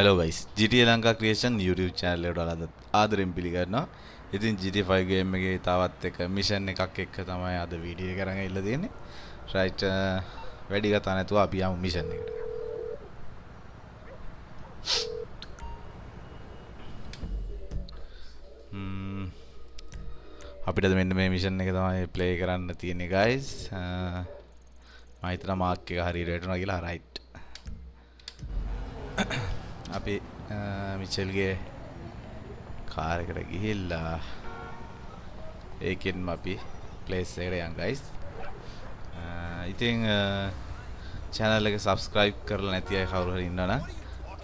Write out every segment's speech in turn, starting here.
Hello guys, GTA Lanka creation YouTube channel එකට ඔයාලා ආදරෙන් පිළිගන්නවා. ඉතින් GTA 5 game එකේ තවත් එක mission එකක් එක්ක තමයි අද වීඩියෝ එක අරන් ඇවිල්ලා තියෙන්නේ. right වැඩි කතා නැතුව අපි යමු mission එකට. අපිට මෙන්න මේ mission එක තමයි play කරන්න තියෙන්නේ guys. මම හිතනවා mark එක හරියට වැටුණා කියලා. right. අපි මිචෙල්ගේ කාර් එකට ගිහිල්ලා ඒකෙන්ම අපි ප්ලේස් එකට යන් ගයිස්. ඉතින් channel එක subscribe කරලා නැති අය කවුරු හරි ඉන්නවනම්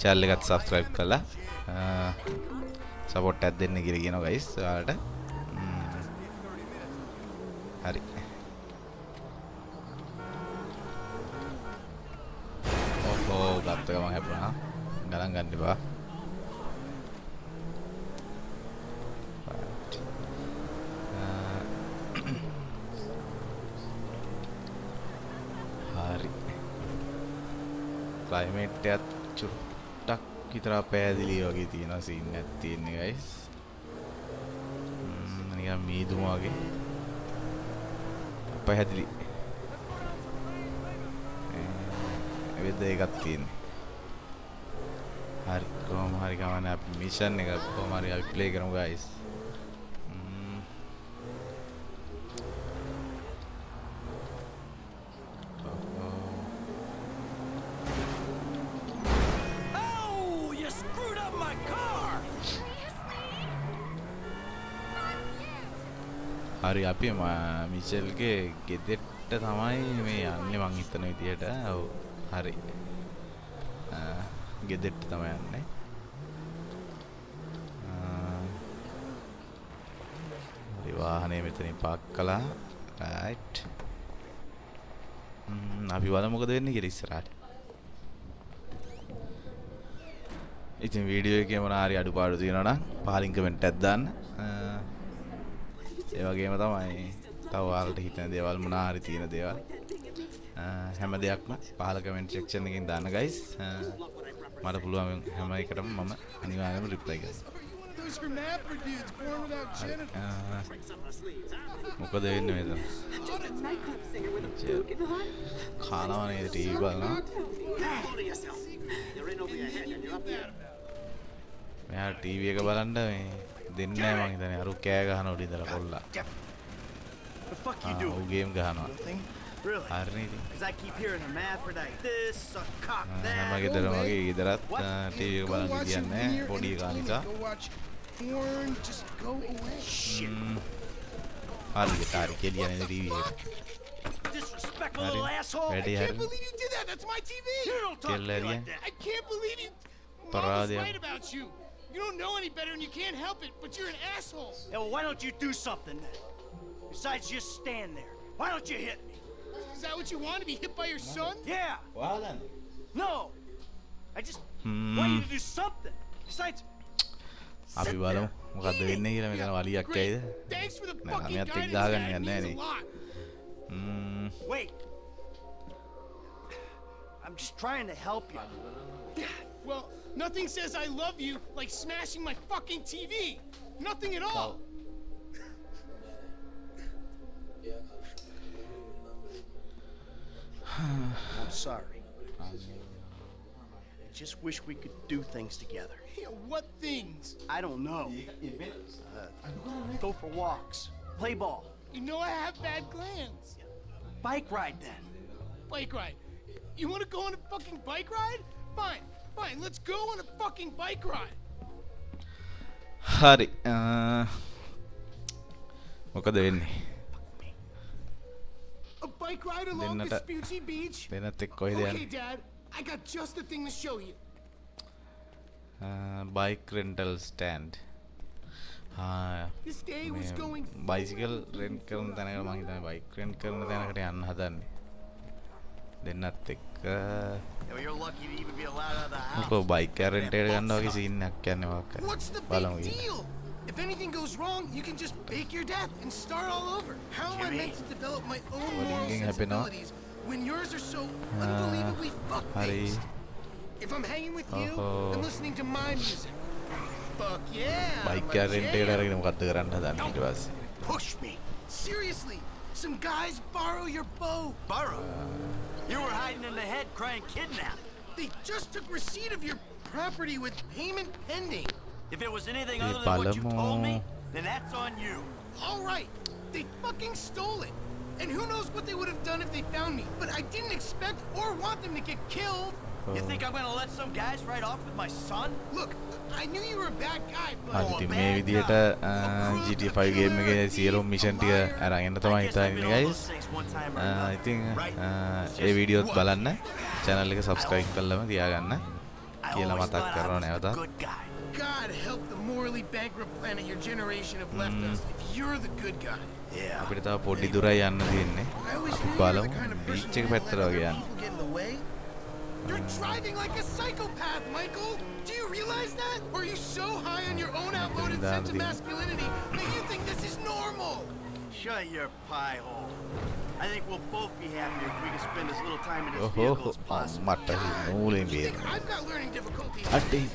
channel එකත් subscribe කරලා support එකක් දෙන්න කියලා කියනවා ගයිස් ඔයාලට. හරි. ඕ ගත්ත ගමන් හැපුණා. ගණන් ගන්න එපා. හරි. ක්ලයිමේට් එකත් චුට්ටක් විතර පැහැදිලි වගේ තියෙනවා සීන් එකක් තියෙන්නේ ගයිස්. නිකන් මීදුම වගේ. පැහැදිලි. වෙද එකක් තියෙන්නේ. hari කොහොම හරි ගමන අපි මිෂන් එක කොහොම හරි අපි ප්ලේ කරමු guys. Oh, you screwed up my car. හරි අපි මිෂල්ගේ ගෙදෙට්ට තමයි මේ යන්නේ මං හිතන විදියට. ඔව් හරි. ගෙදෙට්ට තමයි යන්නේ. හරි වාහනේ මෙතනින් පාක් කළා. රයිට්. අපි බලමු මොකද වෙන්නේ කියලා ඉස්සරහට. ඉතින් වීඩියෝ එකේ මොනවා හරි අඩුපාඩු තියෙනවා නම් පහලින් කමෙන්ට් එකක් දාන්න. ඒ වගේම තමයි තව ඔයාලට හිතෙන දේවල් මොනවා හරි තියෙන දේවල් හැම දෙයක්ම පහල කමෙන්ට් සෙක්ෂන් එකකින් දාන්න guys. මට පුළුවන් හැම එකටම මම අනිවාර්යයෙන්ම රිප්ලයි කරනවා. මොකද වෙන්නේ මෙතන? කානවා නේද ටීවී බලනවා? මෙයා ටීවී එක බලන්න මේ දෙන්නේ නැහැ මං හිතන්නේ. අර කෑ ගහන උඩ ඉඳලා කොල්ලා. ඌ ගේම් ගහනවා. Really? Because I keep hearing hermaphrodite this, a cock that. හැම ගෙදරම වගේ ගෙදරත් ටීවී එක බලන්න කියන්නේ පොඩි එකා නිසා. හරි කාරි කෙලියනේ ටීවී එක. Disrespectful little asshole. වැඩි I හරි. can't believe you did that. That's my TV. You don't talk to me Kelleria. like that. I can't believe you. Mom was Paradia. right about you. You don't know any better and you can't help it, but you're an asshole. Yeah, well, why don't you do something then? Besides just stand there. Why don't you hit me? Is that what you want, to be hit by your son? Yeah. වාලන්. No. I just want you to do something. Besides, අපි බලමු මොකද්ද වෙන්නේ කියලා. මෙතන වලියක් Great. ඇයිද? Thanks for the Nah, fucking I'm not guidance, dagan Dad. It yan, means Nanny. a lot. wait. I'm just trying to help you. Well, nothing says I love you like smashing my fucking TV. Nothing at all. I'm sorry. I just wish we could do things together. Yeah, what things? I don't know. Go for walks. Play ball. You know I have bad glands. Bike ride then. Bike ride. You want to go on a fucking bike ride? Fine, fine. Let's go on a fucking bike ride. හරි. මොකද වෙන්නේ? A bike ride along Then Vespucci Beach? දෙන්නත් එක්ක කොහෙද Okay, යන්නේ? Dad. I got just the thing to show you. Bike rental stand. This day was going bicycle rent කරන තැනකට මම හිතන්නේ බයික් රෙන්ට් කරන තැනකට යන්න හදන්නේ. දෙන්නත් එක්ක Yeah, you're lucky to even be allowed out of the house. මොකෝ බයික් එක රෙන්ට් එකට ගන්න වගේ සීන් එකක් යන්නේ මොකක්ද? What's the බලමු big කියලා. deal? If anything goes wrong, you can just fake your death and start all over. How am I Jimmy. meant to develop my own What moral thinking happened now? sensibilities when yours are so unbelievably හරි. fuck-based? If I'm hanging with you, Oh. I'm listening to my music. Fuck yeah. Bike I'm a එක rent එකට jam. අරගෙන මොකද්ද කරන්න හදන්නේ ඊට පස්සේ? Push me. Seriously, some guys borrow your boat. Burrow. You were hiding in the head crying kidnap. They just took receipt of your property with payment pending. If it was anything Hey, other than what you told me, Palamo. then that's on you. All right, they fucking stole it. And who knows what they would have done if they found me. But I didn't expect or want them to get killed. You think I'm gonna let some guys ride off with my son? Look, I knew you were a bad guy, but... හරි ඉතින් මේ විදිහට GTA 5 game එකේ සියලුම mission ටික අරන් එන්න තමයි හිතන්නේ guys. ඉතින් ඒ වීඩියෝත් බලන්න channel එක subscribe කරලම තියාගන්න කියලා මතක් කරනවා නැවතත්. Good guy. God help the morally bankrupt planet your generation have left us if you're the good guy. Yeah. අපිට තව පොඩි දුරයි යන්න තියෙන්නේ. I always අපි knew you were the බලමු kind of person බීච් එක who පැත්තට let other වගේ යන්න. people get in the way. You're driving like a psychopath, Michael. Do you realize that? Or are you so high on your own outmoded sense of masculinity that you think this is normal? Shut your pie hole. I think we'll both be happier if we can spend as little time in this ඔහෝ vehicle as possible. මට නූලෙන් You think බේරෙන්න. I've got learning difficulties? අඩේ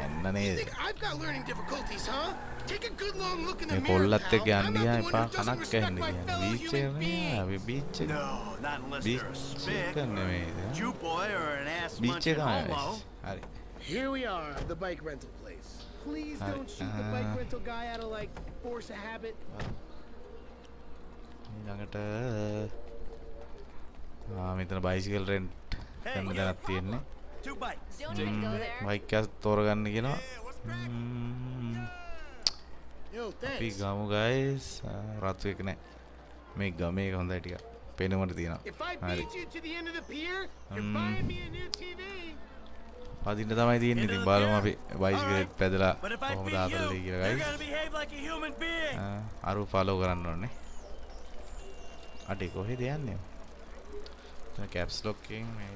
එන්න You නේද? think I've got learning difficulties, huh? Take a good long look in the මේ mirror, පොල්ලත් pal. එක්ක I'm යන්න not ගියා the one එපා who doesn't කනක් respect ඇහෙන්න my කියන්නේ. fellow බීච් human එක being. නේ අපි බීච් එක. No, not unless beach you're a spick, එක නෙමෙයිද? Jew boy, or an ass beach munching එක තමයි homo. guys. හරි. Here we are, the bike rental place. Please Hi, don't shoot the bike rental guy out of like force of habit. ඊළඟට මෙතන bicycle rent කරන්න දැනක් තියෙන්නේ. 2 bikes. Don't even go there. Bike එකක් තෝරගන්න කියනවා. Yo, අපි thanks. ගමු guys. රතු එක නෑ. මේ ගමේ එක හොඳයි ටිකක්. පේනවට තියෙනවා. If I හරි. beat you to the end of the pier, you're buying me a new TV. පදින්න තමයි තියෙන්නේ. ඉතින් බලමු අපි බයිසිකලෙත් පැදලා But if I කොහොමද beat ආතල්ලේ you, කියලා you're guys. gonna behave like a human being. අරු ෆලෝ කරන්න ඕනේ. අඩේ කොහෙද යන්නේ? එතන කැප්ස් ලොක් එකෙන් මේ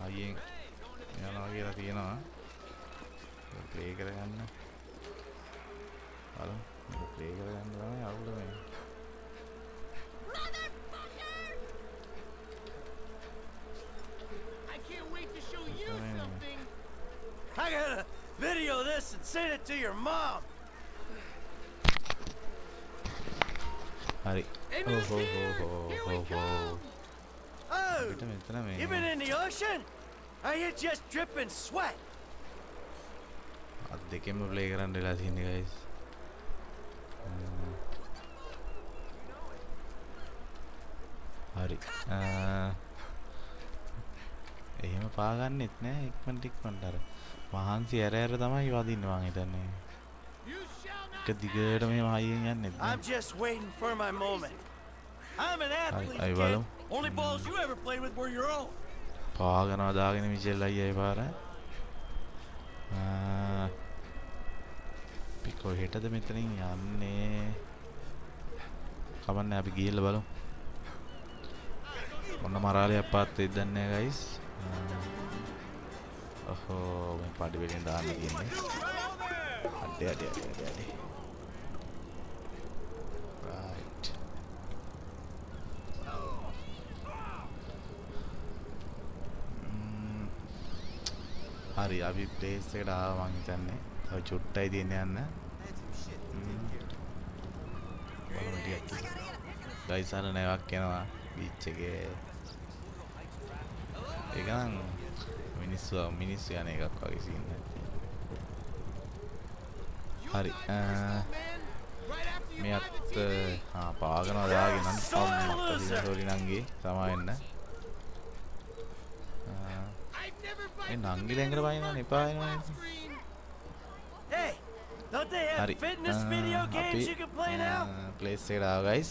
අයියෙන් යනවා කියලා තියෙනවා. ප්ලේ කරගන්න. බලමු. ප්ලේ කරගන්න තමයි අවුල මේ. I can't wait to show you something. I gotta video this and send it to your mom. හරි. End of the pier. Here we go. Oh, පිට මෙතන මේ. you been in the ocean? Are you just dripping sweat? අත් දෙකෙන්ම play කරන්න වෙලා තියෙන්නේ guys. හරි. එහෙම පාගන්නෙත් නෑ ඉක්මනට අර මහන්සි ඇර තමයි වදින්නේ මං හිතන්නේ. You shall not. එක දිගට මේ මහියෙන් යන්නෙත් නෑ. I'm just waiting for my moment. I'm an athlete, I kid. බලමු. Only balls you ever played with were your own. පාගනවා දාගෙන මිචෙල් අයියා ඒ පාර. අපි කොහෙටද මෙතනින් යන්නේ? කමන්නේ අපි ගිහලා බලමු. මොන මරාලයක් පාත් වෙයිද දන්නේ නැහැ guys. ඔහෝ මේ පාඩි වෙලින් දාන්න කියන්නේ. අඩේ. Right. හරි අපි ප්ලේස් එකට ආවා මං හිතන්නේ. තව චුට්ටයි තියෙන්නේ යන්න. බලමු ටිකක්. ගයිස් අර නැවක් යනවා බීච් එකේ. ඒක නම් මිනිස්සු යන එකක් වගේ සීන් එකක්. හරි. මෙයත් පාගනවා දාගෙන නම් සෝරි නංගි සමාවෙන්න. ඒ නංගි දැන් කරපයින්න එපා එනවා. Hey, don't they have හරි. fitness video games you can play now? Place එකට ආවා guys.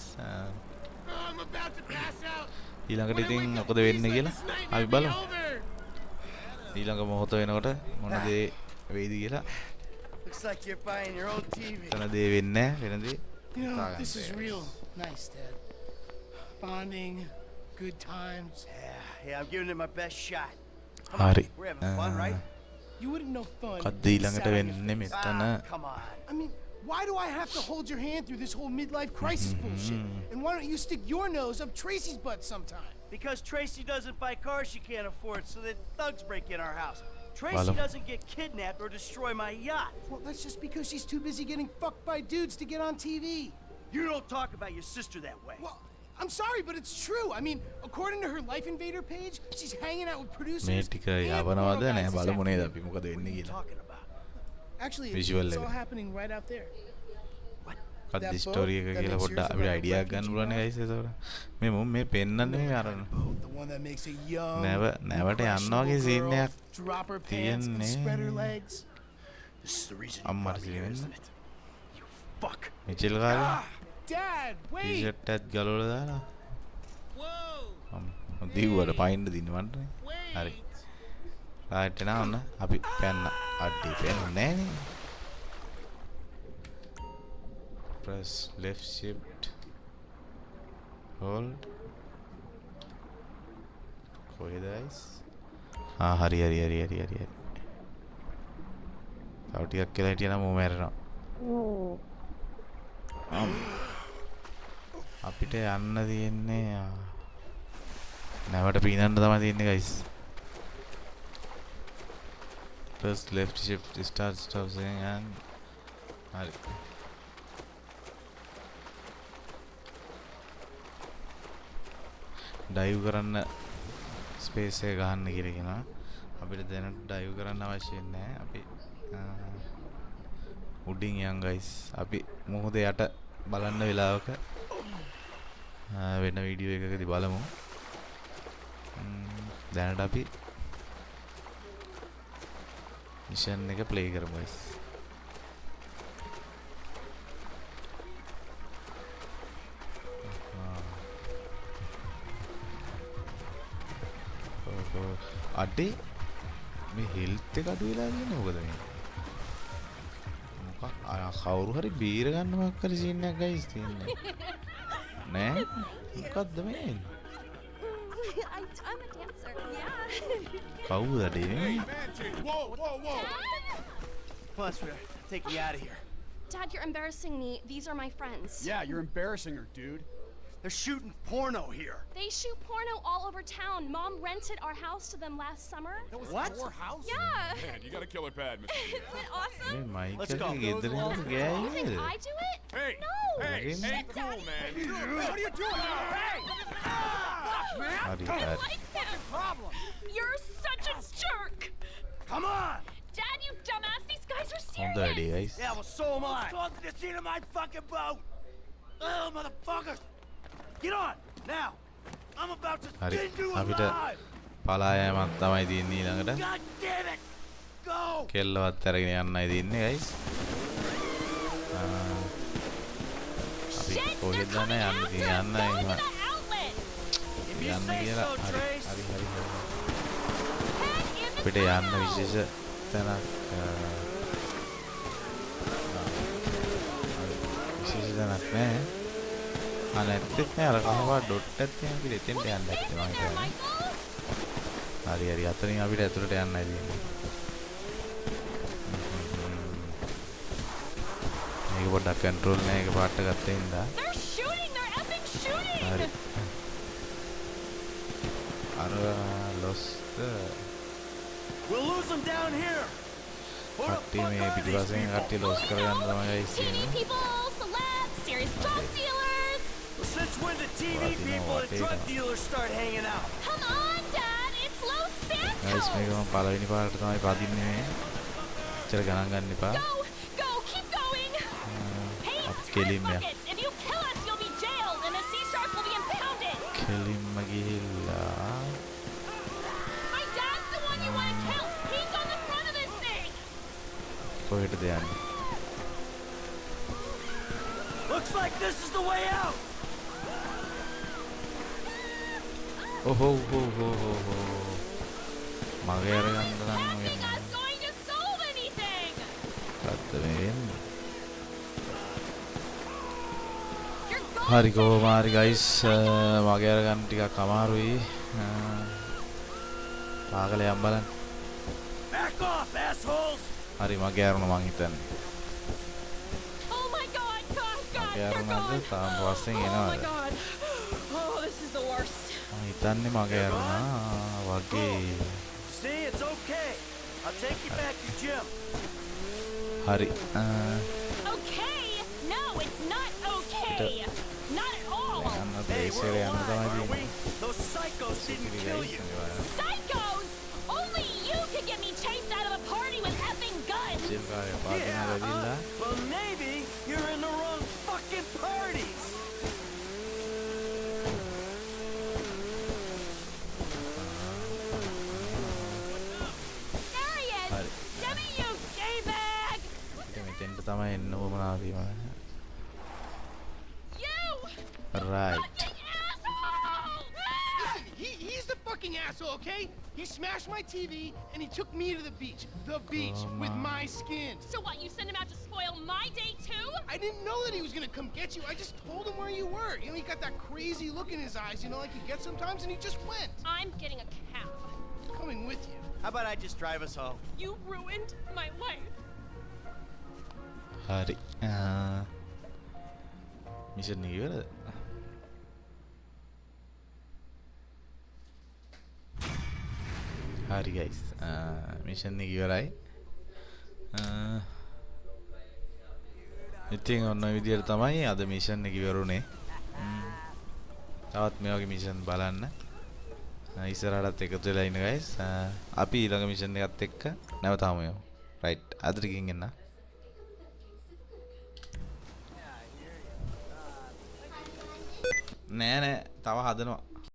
I'm about to pass out. ඊළඟට ඉතින් මොකද වෙන්නේ කියලා අපි බලමු. ඊළඟ මොහොත වෙනකොට මොන දේ වෙයිද කියලා. Looks like you're buying your own TV. තන දේ වෙන්නේ නැහැ වෙන දේ. You know, this is real nice, Dad. Bonding, good times. Yeah, I'm giving it my best shot. හරි. We're having fun, right? You wouldn't know fun. කද්ද ඊළඟට වෙන්නේ මෙතන. Come on. I mean, why do I have to hold your hand through this whole midlife crisis bullshit? And why don't you stick your nose up Tracy's butt sometime? Because Tracy doesn't buy cars she can't afford, so that thugs break in our house. Tracy Well, doesn't get kidnapped or destroy my yacht. Well, that's just because she's too busy getting fucked by dudes to get on TV. You don't talk about your sister that way. Well, I'm sorry, but it's true. I mean, according to her Life Invader page, she's hanging out with producers. මේ ටික and යවනවද porno නෑ guys this බලමු නේද afternoon. අපි මොකද වෙන්නේ What are you කියලා. talking about? Actually, Visual it's එක. all happening right out there. මොකක්ද That ස්ටෝරි එක boat that කියලා makes පොඩ්ඩක් yours අපිට about අයිඩියා refugee ගන්න පුළුවන් life? ගයිස් ඒතකොට. මේ මුන් මේ පෙන්නන්නේ මේ අර The one that makes a young, නැවට යන්න වගේ සීන් girl එකක් drop her pants and spread her තියෙන්නේ. legs. This is the reason අම්මට you're here, සිරෙන්න. isn't it? You fuck. Mitchell කාගේ Dad, wait! ටීෂර්ට් එකත් ගලවලා දාලා Whoa! දීව්වට පයින්ද දිනවන්නේ. හරි. රයිට් එනවා ඔන්න අපි පැන්න. අඩි පැන්නේ නෑනේ. Press left shift hold කොහෙද guys හරි තව ටිකක් කියලා හිටියනම් මම මැරෙනවා අපිට යන්න තියෙන්නේ නැවට පීනන්න තමයි තියෙන්නේ guys press left shift start saying and හරි ඩයිව් කරන්න ස්පේස් එක ගන්න කියලා කියනවා. අපිට දැනට ඩයිව් කරන්න අවශ්‍ය නැහැ. අපි උඩින් යන් ගයිස්. අපි මොහොත යට බලන්න වෙලාවක වෙන වීඩියෝ එකකදී බලමු. දැනට අපි මිෂන් එක ප්ලේ කරමු ගයිස්. අඩේ මේ හෙල්ත් එක අඩු වෙලා තියෙන්නේ මොකද මේ මොකක් කවුරු හරි බීර ගන්න මොකක් හරි සීන් එකක් ගයිස් තියෙන්නේ නෑ මොකද්ද මේ I'm a dancer. Yeah. කවුද අඩේ මේ Whoa, whoa, whoa! Come on, sweetheart. Take me out of here. Dad, you're embarrassing me. These are my friends. Yeah, you're embarrassing her, dude. They're shooting porno here. They shoot porno all over town. Mom rented our house to them last summer. That was What? your house? Yeah. Man, you got a killer pad, Mr. Isn't it awesome? මේ mic Let's go. එක ගෙදර ඉන්න You think ගෑයිද I do it? Hey! No. Hey! Really? Hey, cool, man! What are you doing? Hey! හරි I හරි like them. You're such a jerk. Come on! Dad, you dumbass. These guys are හොඳ serious. වැඩේ guys Yeah, well, so am I. Go to the scene of my fucking boat! Oh, motherfuckers! Get on! Now! I'm about to හරි skin you අපිට alive! පලා යෑමක් තමයි තියෙන්නේ ඊළඟට God damn it! Go! කෙල්ලවත් අරගෙන යන්නයි තියෙන්නේ ගයිස් අපි Shit, they're කොහෙද coming යන්නේ after us. යන්න Go එහෙම into the outlet. If you යන්න say කියලා so, හරි Trace. හරි Head in the අපිට යන්න tunnel. විශේෂ තැනක් විශේෂ තැනක් නෑ නැත්තෙත් නෑ අර කහවා ඩොට් එකක් තියෙන අපිට එතෙන්ට යන්න Sit ඇත්තේ මම right there, හිතන්නේ Michael. හරි අතනින් අපිට ඇතුළට යන්නයි තියෙන්නේ මේක පොඩ්ඩක් කන්ට්‍රෝල් නෑ එක පාට ගත්තා ඉඳලා They're shooting. They're effing shooting. හරි අර lost We'll lose them down here! Who the කට්ටිය fuck මේ are these පිටිපස්සෙන් කට්ටිය people? ලොස් කරගන්න තමයි guys TV තියෙන්නේ people, celebs, serious drug dealers. Well, since when did TV Well, you know people what, and they drug don't. dealers start hanging out? Come on, Dad. It's Los guys Santos. මේක මම පළවෙනි පාරට තමයි පදින්නේ මේ ඉතර ගණන් ගන්න එපා Go, go, keep going. Hey, අපි squirt කෙලින්ම buckets. If you kill us, you'll be jailed, and the sea shark will be impounded. කෙලින්ම ගිහිල්ලා My dad's the one you want to kill. He's on the front of this thing. කොහෙටද යන්නේ Looks like this is the way out! ඔහෝ හෝ හෝ හෝ හෝ මගේ අරගන්න නම් Nothing us going to solve anything. මොකද්ද මේ වෙන්නේ You're going හරි to කොහොම හරි guys මගේ අරගන්න ටිකක් අමාරුයි පාගලයන් බලන්න Back off, assholes! හරි මගේ අරුණ මං හිතන්නේ Oh my God, God, God, මගේ they're අරුණද gone. තාම පස්සෙන් Oh my එනවාද God. Oh, this is the worst. මම හිතන්නේ හිතන්නේ මගේ අරුණා වගේ See, it's okay. I'll take you back to gym. හරි Okay? No, it's not okay. Not at all. යන්න Hey, බේස් we're එකට යන්න alive, තමයි aren't we? තියෙන්නේ Those psychos didn't kill you. Psychos! Only you could get me chased out of a party with effing guns. ජිල් කාර්ය පාදින Yeah, වෙලිලා well, maybe you're in the wrong fucking parties. There he is. Hi. Give me you gay bag. ඉතින් මෙතෙන්ට තමයි එන්න උවමනාව තියෙන්නේ You right fucking asshole! Listen, he's the fucking asshole, okay? He smashed my TV and he took me to the beach. The beach with my skin. So what? You sent him out to spoil my day too? I didn't know that he was gonna come get you. I just told him where you were. You know, he got that crazy look in his eyes, you know, like he gets sometimes, and he just went. I'm getting a cab. Coming with you. How about I just drive us home? You ruined my life. හරි mission එක ඉවරද හරි guys mission එක ඉවරයි ඉතින් ඔන්න ඔය විදිහට තමයි අද මිෂන් එක ඉවරුනේ තවත් මේ වගේ මිෂන් බලන්න ඉස්සරහටත් එකතු වෙලා ඉන්න ගයිස් අපි ඊළඟ මිෂන් එකත් එක්ක නැවත හමු වෙමු රයිට් අදට ගිහින් එන්න නෑ නෑ තව හදනවා